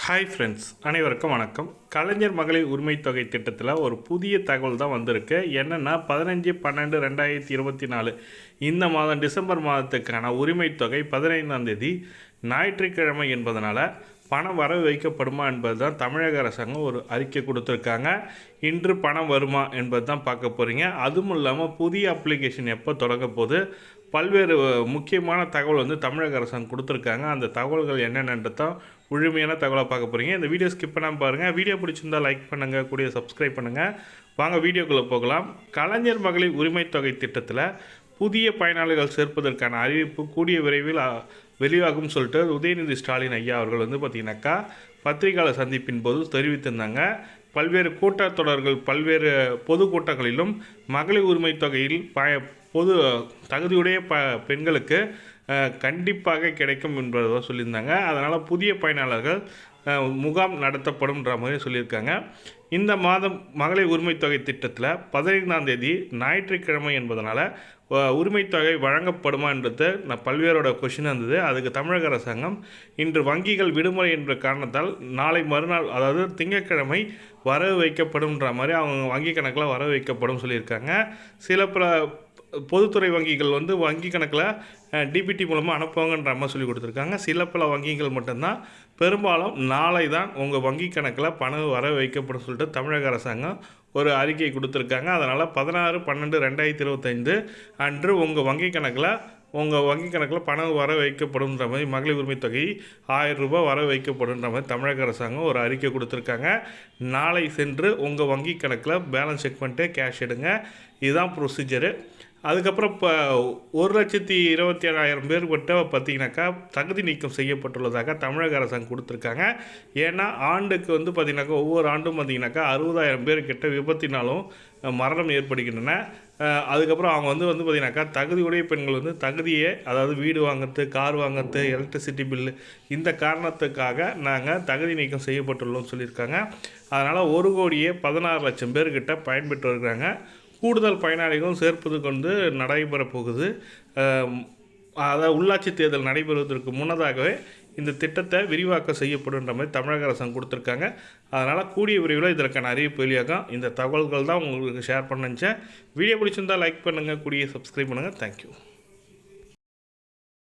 Hi friends, அனைவருக்கும் வணக்கம். கலைஞர் மகளிர் உரிமை தொகை திட்டத்தில் ஒரு புதிய தகவல் தான் வந்திருக்கு. என்னென்னா 15/12/2024 இந்த மாதம் டிசம்பர் மாதத்துக்கான உரிமை தொகை 15ஆம் தேதி ஞாயிற்றுக்கிழமை என்பதனால் பணம் வரவு வைக்கப்படுமா என்பது தான் தமிழக அரசாங்கம் ஒரு அறிக்கை கொடுத்துருக்காங்க. இன்று பணம் வருமா என்பது தான் பார்க்க போகிறீங்க. அதுவும் இல்லாமல் புதிய அப்ளிகேஷன் எப்போ தொடங்க போது பல்வேறு முக்கியமான தகவல் தமிழக அரசாங்கம் கொடுத்துருக்காங்க. அந்த தகவல்கள் என்னென்னன்றது தான் முழுமையான தகவலாக பார்க்க போகிறீங்க. இந்த வீடியோ ஸ்கிப் பண்ணாமல் பாருங்கள். வீடியோ பிடிச்சிருந்தால் லைக் பண்ணுங்கள், கூடிய சப்ஸ்கிரைப் பண்ணுங்கள். வாங்க வீடியோக்குள்ளே போகலாம். கலைஞர் மகளிர் உரிமை தொகை திட்டத்தில் புதிய பயனாளிகள் சேர்ப்பதற்கான அறிவிப்பு கூடிய விரைவில் வெளியாகும் சொல்லிட்டு உதயநிதி ஸ்டாலின் ஐயா அவர்கள் பார்த்திங்கனாக்கா பத்திரிகையாளர் சந்திப்பின் போது தெரிவித்திருந்தாங்க. பல்வேறு கூட்டத்தொடர்கள் பல்வேறு பொதுக்கூட்டங்களிலும் மகளிர் உரிமை தொகையில் பொது தகுதியுடைய பெண்களுக்கு கண்டிப்பாக கிடைக்கும் என்பதை சொல்லியிருந்தாங்க. அதனால் புதிய பயனாளர்கள் முகாம் நடத்தப்படும்ன்ற மாதிரி சொல்லியிருக்காங்க. இந்த மாதம் மகளிர் உரிமை தொகை திட்டத்தில் 15ஆம் தேதி ஞாயிற்றுக்கிழமை என்பதனால் உரிமை தொகை வழங்கப்படுமா என்றது பல்வேறோட கொஷின் இருந்தது. அதுக்கு தமிழக அரசாங்கம் இன்று வங்கிகள் விடுமுறை என்ற காரணத்தால் நாளை மறுநாள், அதாவது திங்கட்கிழமை வரவு வைக்கப்படும்ன்ற மாதிரி அவங்க வங்கி கணக்கில் வரவு வைக்கப்படும் சொல்லியிருக்காங்க. சில பல பொதுத்துறை வங்கிகள் வங்கி கணக்கில் டிபிடி மூலமாக அனுப்புவாங்கன்ற மாதிரி சொல்லி கொடுத்துருக்காங்க. சில பல வங்கிகள் மட்டும்தான், பெரும்பாலும் நாளை தான் உங்கள் வங்கி கணக்கில் பணம் வர வைக்கப்படும் சொல்லிட்டு தமிழக அரசாங்கம் ஒரு அறிக்கை கொடுத்துருக்காங்க. அதனால் 16/12/2025 அன்று உங்கள் வங்கி கணக்கில் பணம் வர வைக்கப்படும்ன்ற மாதிரி மகளிர் உரிமை தொகை 1000 ரூபாய் வர வைக்கப்படும்ன்ற மாதிரி தமிழக அரசாங்கம் ஒரு அறிக்கை கொடுத்துருக்காங்க. நாளை சென்று உங்கள் வங்கி கணக்கில் பேலன்ஸ் செக் பண்ணிட்டு கேஷ் எடுங்க. இதுதான் ப்ரொசீஜரு. அதுக்கப்புறம் இப்போ 1,27,000 பேர் கிட்ட பார்த்திங்கனாக்கா தகுதி நீக்கம் செய்யப்பட்டுள்ளதாக தமிழக அரசாங்கம் கொடுத்துருக்காங்க. ஏன்னா ஆண்டுக்கு பார்த்திங்கனாக்கா ஒவ்வொரு ஆண்டும் பார்த்திங்கனாக்கா 60,000 பேர் கிட்ட விபத்தினாலும் மரணம் ஏற்படுகின்றன. அதுக்கப்புறம் அவங்க பார்த்திங்கனாக்கா தகுதியுடைய பெண்கள் தகுதியே, அதாவது வீடு வாங்கிறது, கார் வாங்கிறது, எலக்ட்ரிசிட்டி பில்லு, இந்த காரணத்துக்காக நாங்கள் தகுதி நீக்கம் செய்யப்பட்டுள்ளோம்னு சொல்லியிருக்காங்க. அதனால் 1,16,00,000 பேர்கிட்ட பயன்பெற்று வருகிறாங்க. கூடுதல் பயனாளிகளும் சேர்ப்பதுக்கு நடைபெறப் போகுது. அதாவது உள்ளாட்சி தேர்தல் நடைபெறுவதற்கு முன்னதாகவே இந்த திட்டத்தை விரிவாக்கம் செய்யப்படுன்ற மாதிரி தமிழக அரசாங்கம் கொடுத்துருக்காங்க. அதனால் கூடிய விரைவில் இதற்கான அறிவிப்பு வெளியாகும். இந்த தகவல்கள் தான் உங்களுக்கு ஷேர் பண்ண நினச்சேன். வீடியோ பிடிச்சிருந்தால் லைக் பண்ணுங்கள், கூடிய சப்ஸ்கிரைப் பண்ணுங்கள். தேங்க்யூ.